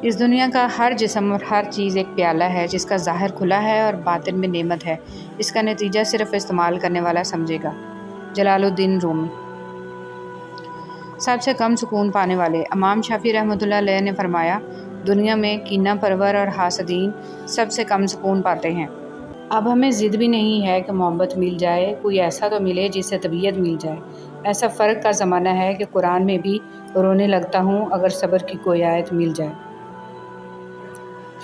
اس دنیا کا ہر جسم اور ہر چیز ایک پیالہ ہے جس کا ظاہر کھلا ہے اور باطن میں نعمت ہے۔ اس کا نتیجہ صرف استعمال کرنے والا سمجھے گا۔ جلال الدین رومی۔ سب سے کم سکون پانے والے۔ امام شافعی رحمۃ اللہ علیہ نے فرمایا، دنیا میں کینہ پرور اور حاسدین سب سے کم سکون پاتے ہیں۔ اب ہمیں ضد بھی نہیں ہے کہ محبت مل جائے، کوئی ایسا تو ملے جس سے طبیعت مل جائے۔ ایسا فرق کا زمانہ ہے کہ قرآن میں بھی رونے لگتا ہوں اگر صبر کی کوئی آیت مل جائے۔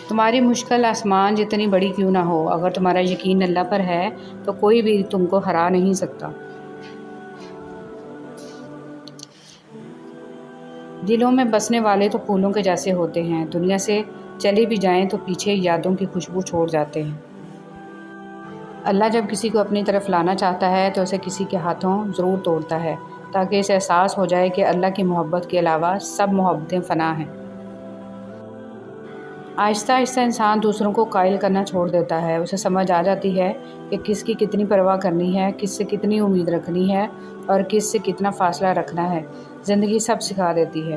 تمہاری مشکل آسمان جتنی بڑی کیوں نہ ہو، اگر تمہارا یقین اللہ پر ہے تو کوئی بھی تم کو ہرا نہیں سکتا۔ دلوں میں بسنے والے تو پھولوں کے جیسے ہوتے ہیں، دنیا سے چلے بھی جائیں تو پیچھے یادوں کی خوشبو چھوڑ جاتے ہیں۔ اللہ جب کسی کو اپنی طرف لانا چاہتا ہے تو اسے کسی کے ہاتھوں ضرور توڑتا ہے، تاکہ اسے احساس ہو جائے کہ اللہ کی محبت کے علاوہ سب محبتیں فنا ہیں۔ آہستہ آہستہ انسان دوسروں کو قائل کرنا چھوڑ دیتا ہے، اسے سمجھ آ جاتی ہے کہ کس کی کتنی پرواہ کرنی ہے، کس سے کتنی امید رکھنی ہے اور کس سے کتنا فاصلہ رکھنا ہے۔ زندگی سب سکھا دیتی ہے۔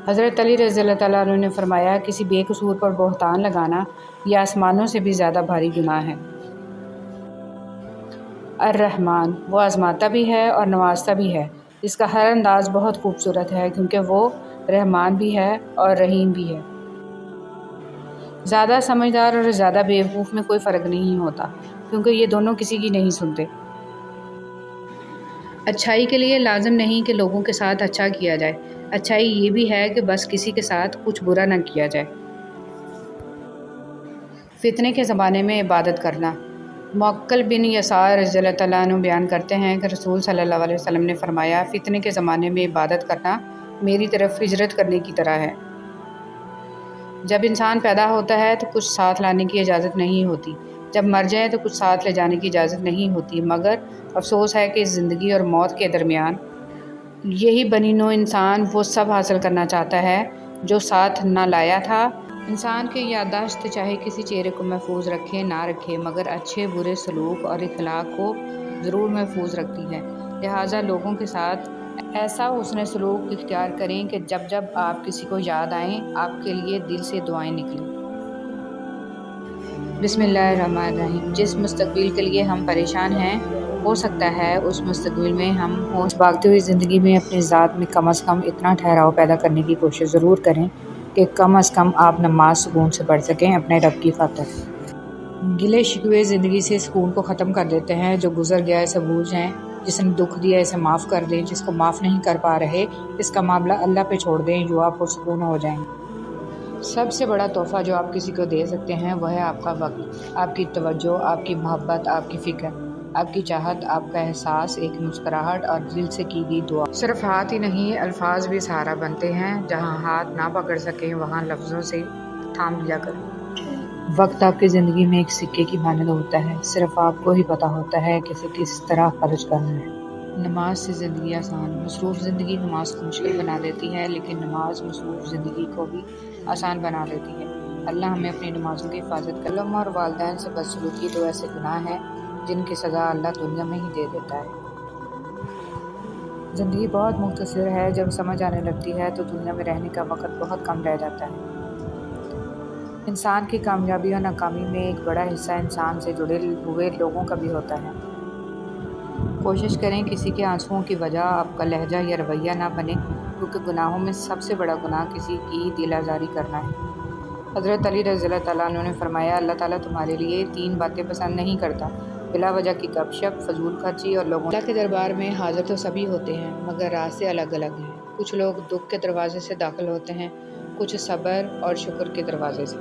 حضرت علی رضی اللہ تعالیٰ عنہ نے فرمایا، کسی بے قصور پر بہتان لگانا یہ آسمانوں سے بھی زیادہ بھاری گناہ ہے۔ الرحمن، وہ آزماتا بھی ہے اور نوازتا بھی ہے۔ اس کا ہر انداز بہت خوبصورت ہے کیونکہ وہ رحمان بھی ہے اور رحیم بھی ہے۔ زیادہ سمجھدار اور زیادہ بیوقوف میں کوئی فرق نہیں ہوتا، کیونکہ یہ دونوں کسی کی نہیں سنتے۔ اچھائی کے لیے لازم نہیں کہ لوگوں کے ساتھ اچھا کیا جائے، اچھائی یہ بھی ہے کہ بس کسی کے ساتھ کچھ برا نہ کیا جائے۔ فتنے کے زمانے میں عبادت کرنا۔ معقل بن یسار رضی اللہ تعالیٰ عنہ بیان کرتے ہیں کہ رسول صلی اللہ علیہ وسلم نے فرمایا، فتنے کے زمانے میں عبادت کرنا میری طرف ہجرت کرنے کی طرح ہے۔ جب انسان پیدا ہوتا ہے تو کچھ ساتھ لانے کی اجازت نہیں ہوتی، جب مر جائے تو کچھ ساتھ لے جانے کی اجازت نہیں ہوتی، مگر افسوس ہے کہ اس زندگی اور موت کے درمیان یہی بنی نوع انسان وہ سب حاصل کرنا چاہتا ہے جو ساتھ نہ لایا تھا۔ انسان کی یادداشت چاہے کسی چہرے کو محفوظ رکھے نہ رکھے، مگر اچھے برے سلوک اور اخلاق کو ضرور محفوظ رکھتی ہے۔ لہٰذا لوگوں کے ساتھ ایسا حسن سلوک اختیار کریں کہ جب جب آپ کسی کو یاد آئیں آپ کے لیے دل سے دعائیں نکلیں۔ بسم اللہ الرحمن الرحیم۔ جس مستقبل کے لیے ہم پریشان ہیں، ہو سکتا ہے اس مستقبل میں ہم ہوش بھاگتی ہوئی زندگی میں اپنی ذات میں کم از کم اتنا ٹھہراؤ پیدا کرنے کی کوشش ضرور کریں کہ کم از کم آپ نماز سکون سے پڑھ سکیں اپنے رب کی خاطر۔ گلے شکوے زندگی سے سکون کو ختم کر دیتے ہیں۔ جو گزر گیا اسے بھول جائیں، جس نے دکھ دیا اسے معاف کر دیں، جس کو معاف نہیں کر پا رہے اس کا معاملہ اللہ پہ چھوڑ دیں، جو آپ پرسکون ہو جائیں۔ سب سے بڑا تحفہ جو آپ کسی کو دے سکتے ہیں وہ ہے آپ کا وقت، آپ کی توجہ، آپ کی محبت، آپ کی فکر، آپ کی چاہت، آپ کا احساس، ایک مسکراہٹ اور دل سے کی گئی دعا۔ صرف ہاتھ ہی نہیں، الفاظ بھی سہارا بنتے ہیں۔ جہاں ہاتھ نہ پکڑ سکیں وہاں لفظوں سے تھام لیا کریں۔ وقت آپ کی زندگی میں ایک سکے کی مانند ہوتا ہے، صرف آپ کو ہی پتہ ہوتا ہے کہ اسے کس طرح خرچ کرنا ہے۔ نماز سے زندگی آسان۔ مصروف زندگی نماز کو مشکل بنا دیتی ہے، لیکن نماز مصروف زندگی کو بھی آسان بنا دیتی ہے۔ اللہ ہمیں اپنی نمازوں کی حفاظت کرے۔ علم اور والدین سے بدسلوکی دو ایسے گناہ ہیں جن کی سزا اللہ دنیا میں ہی دے دیتا ہے۔ زندگی بہت مختصر ہے، جب سمجھ آنے لگتی ہے تو دنیا میں رہنے کا وقت بہت کم رہ جاتا ہے۔ انسان کی کامیابی اور ناکامی میں ایک بڑا حصہ انسان سے جڑے ہوئے لوگوں کا بھی ہوتا ہے۔ کوشش کریں کسی کے آنسوؤں کی وجہ آپ کا لہجہ یا رویہ نہ بنے، کیونکہ گناہوں میں سب سے بڑا گناہ کسی کی دل آزاری کرنا ہے۔ حضرت علی رضی اللہ تعالیٰ عنہ نے فرمایا، اللہ تعالیٰ تمہارے لیے 3 باتیں پسند نہیں کرتا: بلا وجہ کی گپ شپ، فضول خرچی اور لوگوں۔ اللہ کے دربار میں حاضر تو سبھی ہوتے ہیں مگر راستے الگ الگ ہیں۔ کچھ لوگ دکھ کے دروازے سے داخل ہوتے ہیں، کچھ صبر اور شکر کے دروازے سے۔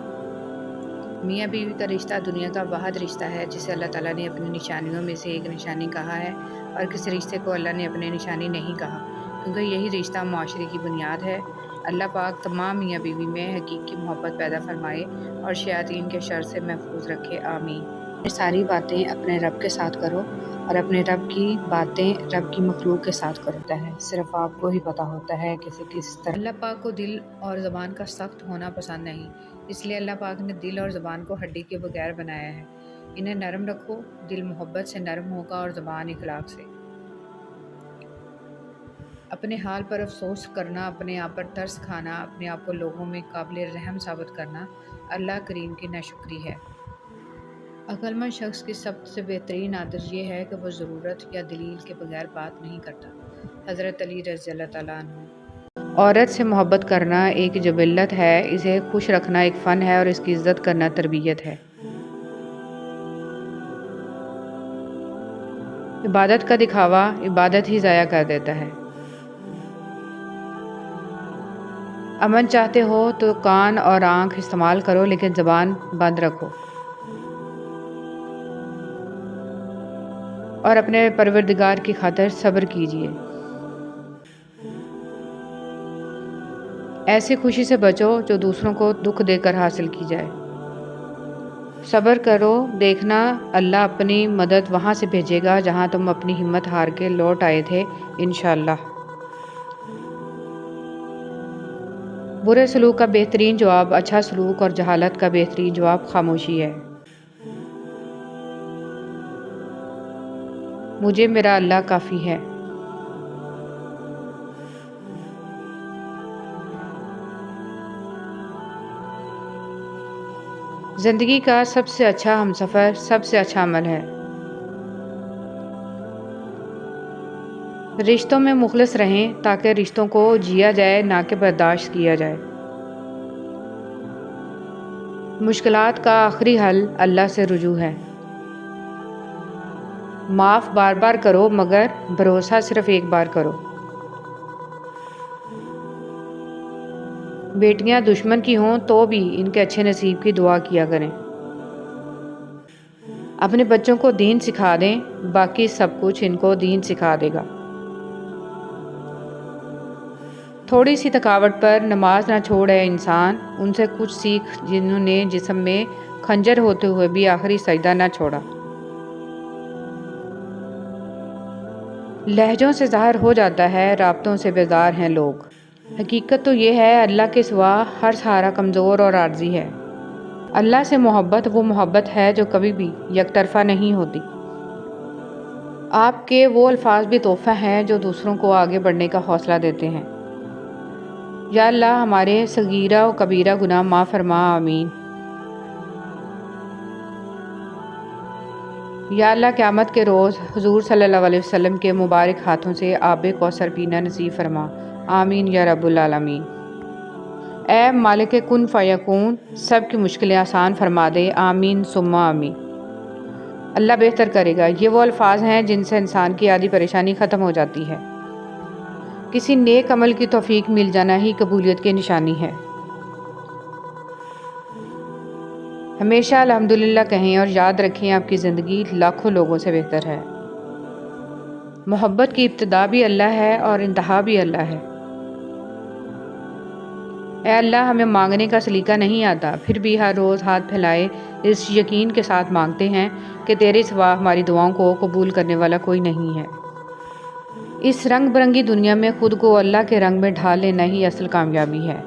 میاں بیوی کا رشتہ دنیا کا واحد رشتہ ہے جسے اللہ تعالیٰ نے اپنی نشانیوں میں سے ایک نشانی کہا ہے، اور کسی رشتے کو اللہ نے اپنی نشانی نہیں کہا، کیونکہ یہی رشتہ معاشرے کی بنیاد ہے۔ اللہ پاک تمام میاں بیوی میں حقیقی محبت پیدا فرمائے اور شیاطین کے شر سے محفوظ رکھے، آمین۔ یہ ساری باتیں اپنے رب کے ساتھ کرو اور اپنے رب کی باتیں رب کی مخلوق کے ساتھ کرتا ہے، صرف آپ کو ہی پتہ ہوتا ہے کہ کس طرح۔ اللہ پاک کو دل اور زبان کا سخت ہونا پسند نہیں، اس لیے اللہ پاک نے دل اور زبان کو ہڈی کے بغیر بنایا ہے۔ انہیں نرم رکھو، دل محبت سے نرم ہوگا اور زبان اخلاق سے۔ اپنے حال پر افسوس کرنا، اپنے آپ پر ترس کھانا، اپنے آپ کو لوگوں میں قابل رحم ثابت کرنا اللہ کریم کی ناشکری ہے۔ عقل مند شخص کی سب سے بہترین عادت یہ ہے کہ وہ ضرورت یا دلیل کے بغیر بات نہیں کرتا۔ حضرت علی رضی اللہ تعالیٰ عنہ۔ عورت سے محبت کرنا ایک جبلت ہے، اسے خوش رکھنا ایک فن ہے اور اس کی عزت کرنا تربیت ہے۔ عبادت کا دکھاوا عبادت ہی ضائع کر دیتا ہے۔ امن چاہتے ہو تو کان اور آنکھ استعمال کرو لیکن زبان بند رکھو، اور اپنے پروردگار کی خاطر صبر کیجیے۔ ایسی خوشی سے بچو جو دوسروں کو دکھ دے کر حاصل کی جائے۔ صبر کرو، دیکھنا اللہ اپنی مدد وہاں سے بھیجے گا جہاں تم اپنی ہمت ہار کے لوٹ آئے تھے، انشاءاللہ۔ برے سلوک کا بہترین جواب اچھا سلوک اور جہالت کا بہترین جواب خاموشی ہے۔ مجھے میرا اللہ کافی ہے۔ زندگی کا سب سے اچھا ہمسفر سب سے اچھا عمل ہے۔ رشتوں میں مخلص رہیں تاکہ رشتوں کو جیا جائے نہ کہ برداشت کیا جائے۔ مشکلات کا آخری حل اللہ سے رجوع ہے۔ معاف بار بار کرو مگر بھروسہ صرف ایک بار کرو۔ بیٹیاں دشمن کی ہوں تو بھی ان کے اچھے نصیب کی دعا کیا کریں۔ اپنے بچوں کو دین سکھا دیں، باقی سب کچھ ان کو دین سکھا دے گا۔ تھوڑی سی تھکاوٹ پر نماز نہ چھوڑے انسان، ان سے کچھ سیکھ جنہوں نے جسم میں خنجر ہوتے ہوئے بھی آخری سجدہ نہ چھوڑا۔ لہجوں سے ظاہر ہو جاتا ہے رابطوں سے بیزار ہیں لوگ۔ حقیقت تو یہ ہے اللہ کے سوا ہر سہارا کمزور اور عارضی ہے۔ اللہ سے محبت وہ محبت ہے جو کبھی بھی یک طرفہ نہیں ہوتی۔ آپ کے وہ الفاظ بھی تحفہ ہیں جو دوسروں کو آگے بڑھنے کا حوصلہ دیتے ہیں۔ یا اللہ ہمارے صغیرہ و کبیرہ گناہ معاف فرما، آمین۔ یا اللہ قیامت کے روز حضور صلی اللہ علیہ وسلم کے مبارک ہاتھوں سے آب کوثر پینا نصیب فرما، آمین یا رب العالمین۔ اے مالک کن فیکون، سب کی مشکلیں آسان فرما دے، آمین ثم آمین۔ اللہ بہتر کرے گا، یہ وہ الفاظ ہیں جن سے انسان کی آدھی پریشانی ختم ہو جاتی ہے۔ کسی نیک عمل کی توفیق مل جانا ہی قبولیت کی نشانی ہے۔ ہمیشہ الحمدللہ کہیں اور یاد رکھیں آپ کی زندگی لاکھوں لوگوں سے بہتر ہے۔ محبت کی ابتدا بھی اللہ ہے اور انتہا بھی اللہ ہے۔ اے اللہ ہمیں مانگنے کا سلیقہ نہیں آتا، پھر بھی ہر روز ہاتھ پھیلائے اس یقین کے ساتھ مانگتے ہیں کہ تیرے سوا ہماری دعاؤں کو قبول کرنے والا کوئی نہیں ہے۔ اس رنگ برنگی دنیا میں خود کو اللہ کے رنگ میں ڈھال لینا ہی اصل کامیابی ہے۔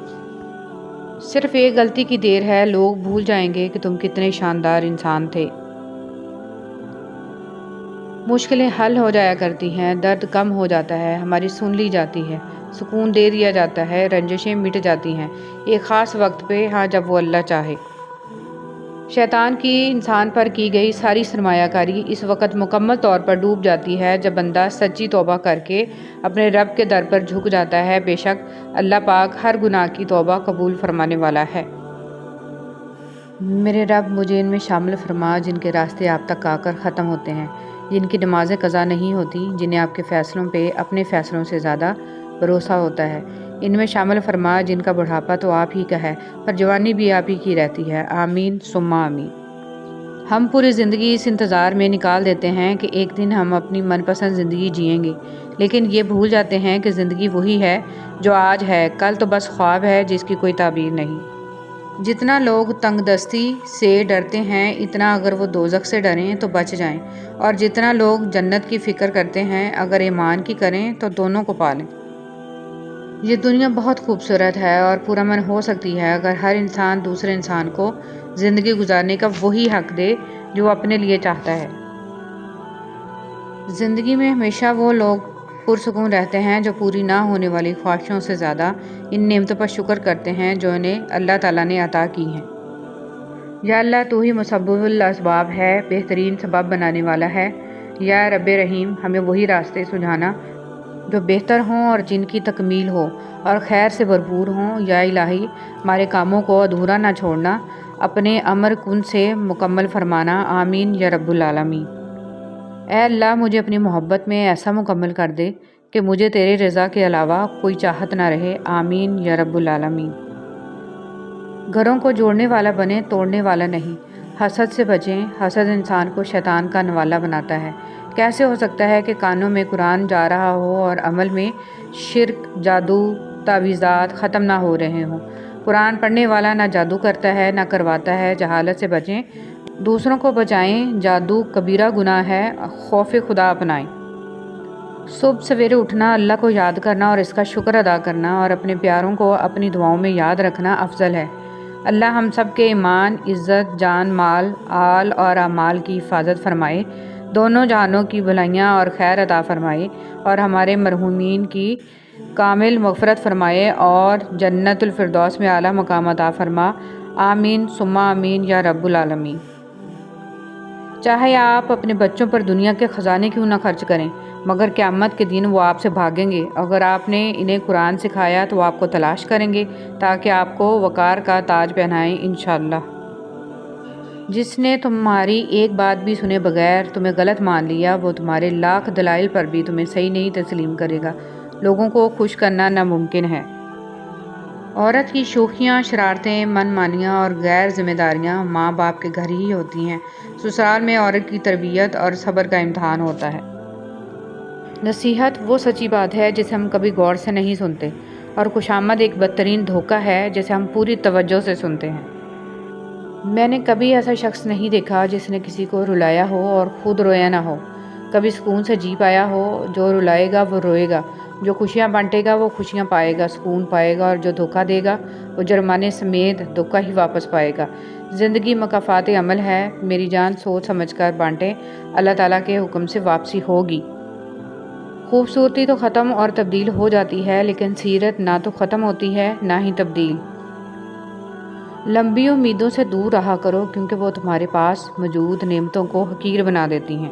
صرف ایک غلطی کی دیر ہے، لوگ بھول جائیں گے کہ تم کتنے شاندار انسان تھے۔ مشکلیں حل ہو جایا کرتی ہیں، درد کم ہو جاتا ہے، ہماری سن لی جاتی ہے، سکون دے دیا جاتا ہے، رنجشیں مٹ جاتی ہیں ایک خاص وقت پہ، ہاں جب وہ اللہ چاہے۔ شیطان کی انسان پر کی گئی ساری سرمایہ کاری اس وقت مکمل طور پر ڈوب جاتی ہے جب بندہ سچی توبہ کر کے اپنے رب کے در پر جھک جاتا ہے۔ بے شک اللہ پاک ہر گناہ کی توبہ قبول فرمانے والا ہے۔ میرے رب مجھے ان میں شامل فرما جن کے راستے آپ تک آ کر ختم ہوتے ہیں، جن کی نمازیں قضا نہیں ہوتی، جنہیں آپ کے فیصلوں پہ اپنے فیصلوں سے زیادہ بھروسہ ہوتا ہے۔ ان میں شامل فرما جن کا بڑھاپا تو آپ ہی کا ہے پر جوانی بھی آپ ہی کی رہتی ہے، آمین ثم آمین۔ ہم پوری زندگی اس انتظار میں نکال دیتے ہیں کہ ایک دن ہم اپنی من پسند زندگی جئیں گے، لیکن یہ بھول جاتے ہیں کہ زندگی وہی ہے جو آج ہے، کل تو بس خواب ہے جس کی کوئی تعبیر نہیں۔ جتنا لوگ تنگ دستی سے ڈرتے ہیں اتنا اگر وہ دوزخ سے ڈریں تو بچ جائیں، اور جتنا لوگ جنت کی فکر کرتے ہیں اگر ایمان کی کریں تو دونوں کو پالیں۔ یہ دنیا بہت خوبصورت ہے اور پرامن ہو سکتی ہے اگر ہر انسان دوسرے انسان کو زندگی گزارنے کا وہی حق دے جو وہ اپنے لیے چاہتا ہے۔ زندگی میں ہمیشہ وہ لوگ پرسکون رہتے ہیں جو پوری نہ ہونے والی خواہشوں سے زیادہ ان نعمتوں پر شکر کرتے ہیں جو انہیں اللہ تعالیٰ نے عطا کی ہیں۔ یا اللہ تو ہی مسبب الاسباب ہے، بہترین سبب بنانے والا ہے۔ یا رب رحیم ہمیں وہی راستے سجھانا جو بہتر ہوں اور جن کی تکمیل ہو اور خیر سے بھرپور ہوں۔ یا الہی ہمارے کاموں کو ادھورا نہ چھوڑنا، اپنے امر کن سے مکمل فرمانا۔ آمین یا رب العالمین۔ اے اللہ مجھے اپنی محبت میں ایسا مکمل کر دے کہ مجھے تیرے رضا کے علاوہ کوئی چاہت نہ رہے۔ آمین یا رب العالمین۔ گھروں کو جوڑنے والا بنے، توڑنے والا نہیں۔ حسد سے بچیں، حسد انسان کو شیطان کا نوالا بناتا ہے۔ کیسے ہو سکتا ہے کہ کانوں میں قرآن جا رہا ہو اور عمل میں شرک، جادو، تعویذات ختم نہ ہو رہے ہوں؟ قرآن پڑھنے والا نہ جادو کرتا ہے نہ کرواتا ہے۔ جہالت سے بچیں، دوسروں کو بچائیں۔ جادو کبیرہ گناہ ہے، خوف خدا اپنائیں۔ صبح سویرے اٹھنا، اللہ کو یاد کرنا اور اس کا شکر ادا کرنا اور اپنے پیاروں کو اپنی دعاؤں میں یاد رکھنا افضل ہے۔ اللہ ہم سب کے ایمان، عزت، جان، مال، آل اور اعمال کی حفاظت فرمائے، دونوں جہانوں کی بھلائیاں اور خیر عطا فرمائے اور ہمارے مرحومین کی کامل مغفرت فرمائے اور جنت الفردوس میں اعلیٰ مقام عطا فرما۔ آمین ثم آمین یا رب العالمین۔ چاہے آپ اپنے بچوں پر دنیا کے خزانے کیوں نہ خرچ کریں، مگر قیامت کے دن وہ آپ سے بھاگیں گے۔ اگر آپ نے انہیں قرآن سکھایا تو وہ آپ کو تلاش کریں گے تاکہ آپ کو وقار کا تاج پہنائیں انشاءاللہ۔ جس نے تمہاری ایک بات بھی سنے بغیر تمہیں غلط مان لیا، وہ تمہارے لاکھ دلائل پر بھی تمہیں صحیح نہیں تسلیم کرے گا۔ لوگوں کو خوش کرنا ناممکن ہے۔ عورت کی شوخیاں، شرارتیں، من مانیاں اور غیر ذمہ داریاں ماں باپ کے گھر ہی ہوتی ہیں۔ سسرال میں عورت کی تربیت اور صبر کا امتحان ہوتا ہے۔ نصیحت وہ سچی بات ہے جسے ہم کبھی غور سے نہیں سنتے، اور خوشامد ایک بدترین دھوکہ ہے جسے ہم پوری توجہ سے سنتے ہیں۔ میں نے کبھی ایسا شخص نہیں دیکھا جس نے کسی کو رلایا ہو اور خود رویا نہ ہو، کبھی سکون سے جی پایا ہو۔ جو رلائے گا وہ روئے گا، جو خوشیاں بانٹے گا وہ خوشیاں پائے گا، سکون پائے گا، اور جو دھوکہ دے گا وہ جرمانے سمیت دھوکہ ہی واپس پائے گا۔ زندگی مکافات عمل ہے، میری جان سوچ سمجھ کر بانٹیں، اللہ تعالیٰ کے حکم سے واپسی ہوگی۔ خوبصورتی تو ختم اور تبدیل ہو جاتی ہے، لیکن سیرت نہ تو ختم ہوتی ہے نہ ہی تبدیل۔ لمبی امیدوں سے دور رہا کرو کیونکہ وہ تمہارے پاس موجود نعمتوں کو حقیر بنا دیتی ہیں۔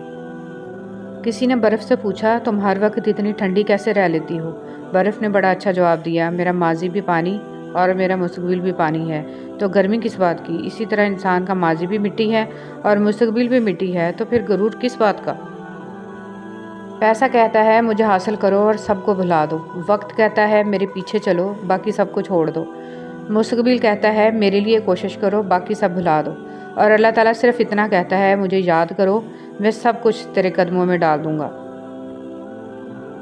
کسی نے برف سے پوچھا، تم ہر وقت اتنی ٹھنڈی کیسے رہ لیتی ہو؟ برف نے بڑا اچھا جواب دیا، میرا ماضی بھی پانی اور میرا مستقبل بھی پانی ہے، تو گرمی کس بات کی؟ اسی طرح انسان کا ماضی بھی مٹی ہے اور مستقبل بھی مٹی ہے، تو پھر غرور کس بات کا؟ پیسہ کہتا ہے مجھے حاصل کرو اور سب کو بھلا دو، وقت کہتا ہے میرے پیچھے چلو، باقی سب کو چھوڑ دو۔ مستقبل کہتا ہے میرے لیے کوشش کرو، باقی سب بھلا دو۔ اور اللہ تعالیٰ صرف اتنا کہتا ہے مجھے یاد کرو، میں سب کچھ تیرے قدموں میں ڈال دوں گا۔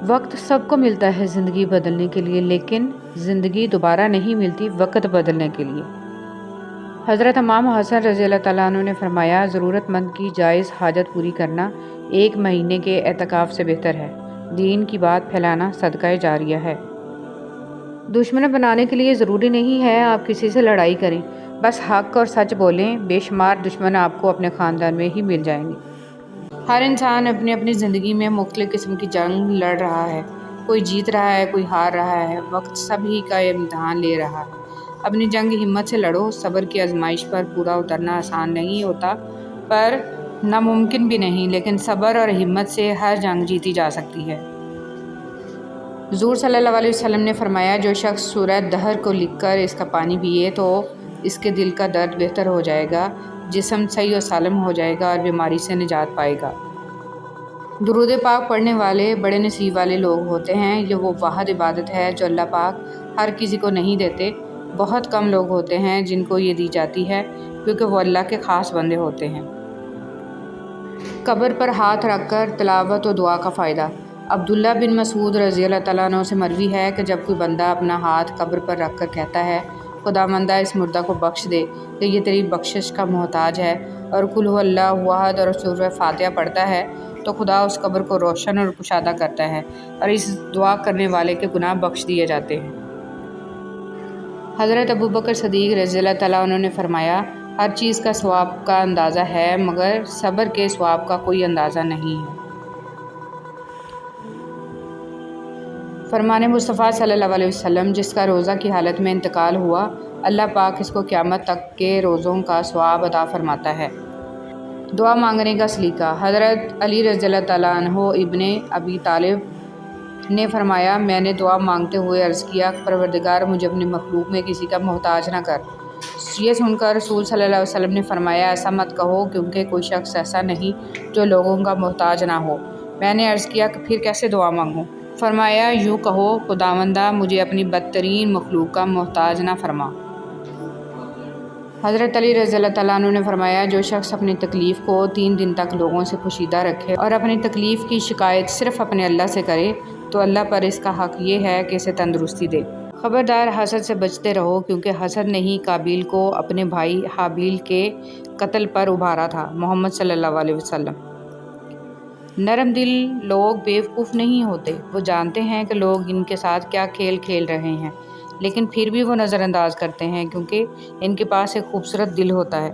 وقت سب کو ملتا ہے زندگی بدلنے کے لیے، لیکن زندگی دوبارہ نہیں ملتی وقت بدلنے کے لیے۔ حضرت امام حسن رضی اللہ تعالیٰ عنہ نے فرمایا، ضرورت مند کی جائز حاجت پوری کرنا 1 مہینے کے اعتکاف سے بہتر ہے۔ دین کی بات پھیلانا صدقہ جاریہ ہے۔ دشمن بنانے کے لیے ضروری نہیں ہے آپ کسی سے لڑائی کریں، بس حق اور سچ بولیں، بے شمار دشمن آپ کو اپنے خاندان میں ہی مل جائیں گے۔ ہر انسان اپنی اپنی زندگی میں مختلف قسم کی جنگ لڑ رہا ہے، کوئی جیت رہا ہے، کوئی ہار رہا ہے، وقت سب ہی کا امتحان لے رہا ہے۔ اپنی جنگ ہمت سے لڑو۔ صبر کی آزمائش پر پورا اترنا آسان نہیں ہوتا، پر ناممکن بھی نہیں، لیکن صبر اور ہمت سے ہر جنگ جیتی جا سکتی ہے۔ حضور صلی اللہ علیہ وسلم نے فرمایا، جو شخص سورہ دہر کو لکھ کر اس کا پانی پیے تو اس کے دل کا درد بہتر ہو جائے گا، جسم صحیح و سالم ہو جائے گا اور بیماری سے نجات پائے گا۔ درود پاک پڑھنے والے بڑے نصیب والے لوگ ہوتے ہیں۔ یہ وہ واحد عبادت ہے جو اللہ پاک ہر کسی کو نہیں دیتے۔ بہت کم لوگ ہوتے ہیں جن کو یہ دی جاتی ہے، کیونکہ وہ اللہ کے خاص بندے ہوتے ہیں۔ قبر پر ہاتھ رکھ کر تلاوت و دعا کا فائدہ۔ عبداللہ بن مسعود رضی اللہ تعالیٰ عنہ سے مروی ہے کہ جب کوئی بندہ اپنا ہاتھ قبر پر رکھ کر کہتا ہے، خداوندہ اس مردہ کو بخش دے کہ یہ تیری بخشش کا محتاج ہے، اور قل ھو اللہ احد اور سورہ فاتحہ پڑھتا ہے، تو خدا اس قبر کو روشن اور کشادہ کرتا ہے اور اس دعا کرنے والے کے گناہ بخش دیے جاتے ہیں۔ حضرت ابوبکر صدیق رضی اللہ تعالیٰ عنہ نے فرمایا، ہر چیز کا ثواب کا اندازہ ہے، مگر صبر کے ثواب کا کوئی اندازہ نہیں ہے۔ فرمان مصطفیٰ صلی اللہ علیہ وسلم، جس کا روزہ کی حالت میں انتقال ہوا، اللہ پاک اس کو قیامت تک کے روزوں کا ثواب عطا فرماتا ہے۔ دعا مانگنے کا سلیقہ۔ حضرت علی رضی اللہ تعالیٰ عنہ ابن ابی طالب نے فرمایا، میں نے دعا مانگتے ہوئے عرض کیا، پروردگار مجھے اپنی مخلوق میں کسی کا محتاج نہ کر۔ یہ سن کر رسول صلی اللہ علیہ وسلم نے فرمایا، ایسا مت کہو، کیونکہ کوئی شخص ایسا نہیں جو لوگوں کا محتاج نہ ہو۔ میں نے عرض کیا کہ پھر کیسے دعا مانگوں؟ فرمایا، یوں کہو، خداوندہ مجھے اپنی بدترین مخلوق کا محتاج نہ فرما۔ حضرت علی رضی اللہ تعالیٰ عنہ نے فرمایا، جو شخص اپنی تکلیف کو 3 دن تک لوگوں سے پوشیدہ رکھے اور اپنی تکلیف کی شکایت صرف اپنے اللہ سے کرے تو اللہ پر اس کا حق یہ ہے کہ اسے تندرستی دے۔ خبردار، حسد سے بچتے رہو، کیونکہ حسد نے ہی قابیل کو اپنے بھائی حابیل کے قتل پر ابھارا تھا۔ محمد صلی اللہ علیہ وسلم۔ نرم دل لوگ بیوقوف نہیں ہوتے، وہ جانتے ہیں کہ لوگ ان کے ساتھ کیا کھیل کھیل رہے ہیں، لیکن پھر بھی وہ نظر انداز کرتے ہیں کیونکہ ان کے پاس ایک خوبصورت دل ہوتا ہے۔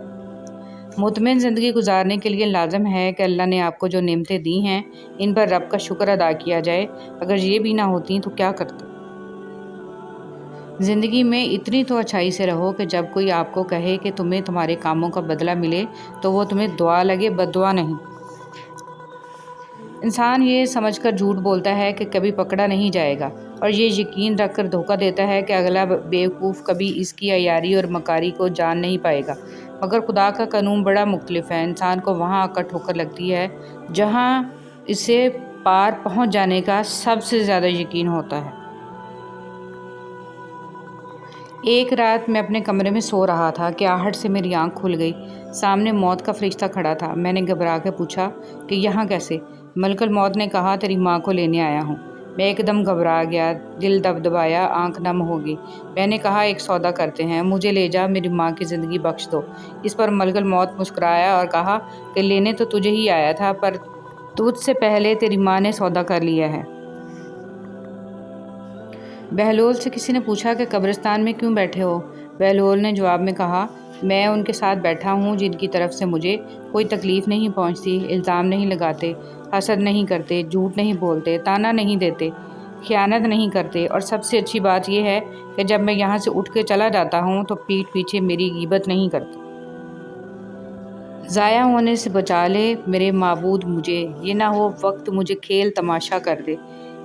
مطمئن زندگی گزارنے کے لیے لازم ہے کہ اللہ نے آپ کو جو نعمتیں دی ہیں ان پر رب کا شکر ادا کیا جائے۔ اگر یہ بھی نہ ہوتی تو کیا کرتے؟ زندگی میں اتنی تو اچھائی سے رہو کہ جب کوئی آپ کو کہے کہ تمہیں تمہارے کاموں کا بدلہ ملے تو وہ تمہیں دعا لگے، بد دعا نہیں۔ انسان یہ سمجھ کر جھوٹ بولتا ہے کہ کبھی پکڑا نہیں جائے گا، اور یہ یقین رکھ کر دھوکہ دیتا ہے کہ اگلا بیوقوف کبھی اس کی عیاری اور مکاری کو جان نہیں پائے گا۔ مگر خدا کا قانون بڑا مختلف ہے۔ انسان کو وہاں آ کر ٹھوکر لگتی ہے جہاں اسے پار پہنچ جانے کا سب سے زیادہ یقین ہوتا ہے۔ ایک رات میں اپنے کمرے میں سو رہا تھا کہ آہٹ سے میری آنکھ کھل گئی۔ سامنے موت کا فرشتہ کھڑا تھا۔ میں نے گھبرا کے پوچھا کہ یہاں کیسے؟ ملک الموت نے کہا، تیری ماں کو لینے آیا ہوں۔ میں ایک دم گھبرا گیا، دل دبدبایا، آنکھ نم ہو گئی۔ میں نے کہا، ایک سودا کرتے ہیں، مجھے لے جا، میری ماں کی زندگی بخش دو۔ اس پر ملک الموت مسکرایا اور کہا کہ لینے تو تجھے ہی آیا تھا، پر تجھ سے پہلے تیری ماں نے سودا کر لیا ہے۔ بہلول سے کسی نے پوچھا کہ قبرستان میں کیوں بیٹھے ہو؟ بہلول نے جواب میں کہا، میں ان کے ساتھ بیٹھا ہوں جن کی طرف سے مجھے کوئی تکلیف نہیں پہنچتی، الزام نہیں لگاتے، حسد نہیں کرتے، جھوٹ نہیں بولتے، طعنہ نہیں دیتے، خیانت نہیں کرتے، اور سب سے اچھی بات یہ ہے کہ جب میں یہاں سے اٹھ کے چلا جاتا ہوں تو پیٹھ پیچھے میری غیبت نہیں کرتے۔ ضائع ہونے سے بچا لے میرے معبود مجھے، یہ نہ ہو وقت مجھے کھیل تماشا کر دے۔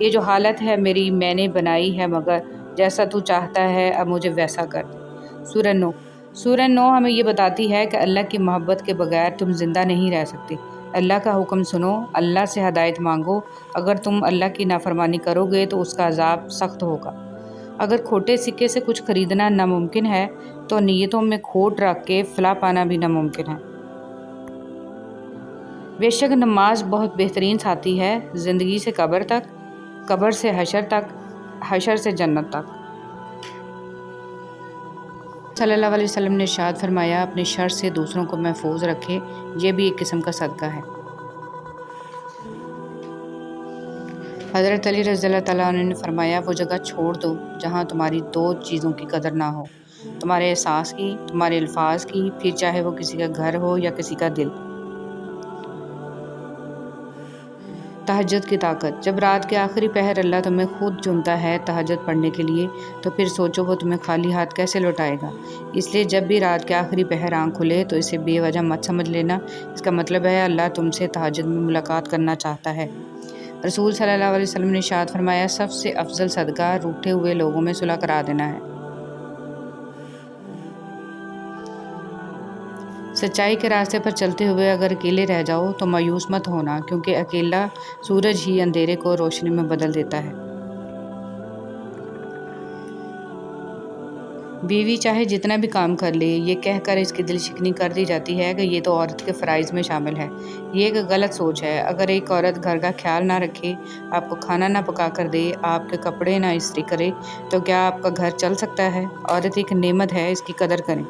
یہ جو حالت ہے میری میں نے بنائی ہے، مگر جیسا تو چاہتا ہے اب مجھے ویسا کر دے۔ سورہ نو۔ سورہ نو ہمیں یہ بتاتی ہے کہ اللہ کی محبت کے بغیر تم زندہ نہیں رہ سکتے۔ اللہ کا حکم سنو، اللہ سے ہدایت مانگو۔ اگر تم اللہ کی نافرمانی کرو گے تو اس کا عذاب سخت ہوگا۔ اگر کھوٹے سکے سے کچھ خریدنا ناممکن ہے تو نیتوں میں کھوٹ رکھ کے فلاح پانا بھی ناممکن ہے۔ بے شک نماز بہت بہترین ساتھی ہے، زندگی سے قبر تک، قبر سے حشر تک، حشر سے جنت تک۔ صلی اللہ علیہ وسلم نے ارشاد فرمایا، اپنے شر سے دوسروں کو محفوظ رکھے، یہ بھی ایک قسم کا صدقہ ہے۔ حضرت علی رضی اللہ تعالیٰ عنہ نے فرمایا، وہ جگہ چھوڑ دو جہاں تمہاری 2 چیزوں کی قدر نہ ہو، تمہارے احساس کی، تمہارے الفاظ کی، پھر چاہے وہ کسی کا گھر ہو یا کسی کا دل۔ تہجد کی طاقت۔ جب رات کے آخری پہر اللہ تمہیں خود چنتا ہے تہجد پڑھنے کے لیے تو پھر سوچو وہ تمہیں خالی ہاتھ کیسے لوٹائے گا۔ اس لیے جب بھی رات کے آخری پہر آنکھ کھلے تو اسے بے وجہ مت سمجھ لینا، اس کا مطلب ہے اللہ تم سے تہجد میں ملاقات کرنا چاہتا ہے۔ رسول صلی اللہ علیہ وسلم نے ارشاد فرمایا، سب سے افضل صدقہ روٹھے ہوئے لوگوں میں صلح کرا دینا ہے۔ سچائی کے راستے پر چلتے ہوئے اگر اکیلے رہ جاؤ تو مایوس مت ہونا، کیونکہ اکیلا سورج ہی اندھیرے کو روشنی میں بدل دیتا ہے۔ بیوی چاہے جتنا بھی کام کر لے، یہ کہہ کر اس کی دل شکنی کر دی جاتی ہے کہ یہ تو عورت کے فرائض میں شامل ہے۔ یہ ایک غلط سوچ ہے۔ اگر ایک عورت گھر کا خیال نہ رکھے، آپ کو کھانا نہ پکا کر دے، آپ کے کپڑے نہ استری کرے تو کیا آپ کا گھر چل سکتا ہے؟ عورت ایک نعمت ہے، اس کی قدر کریں۔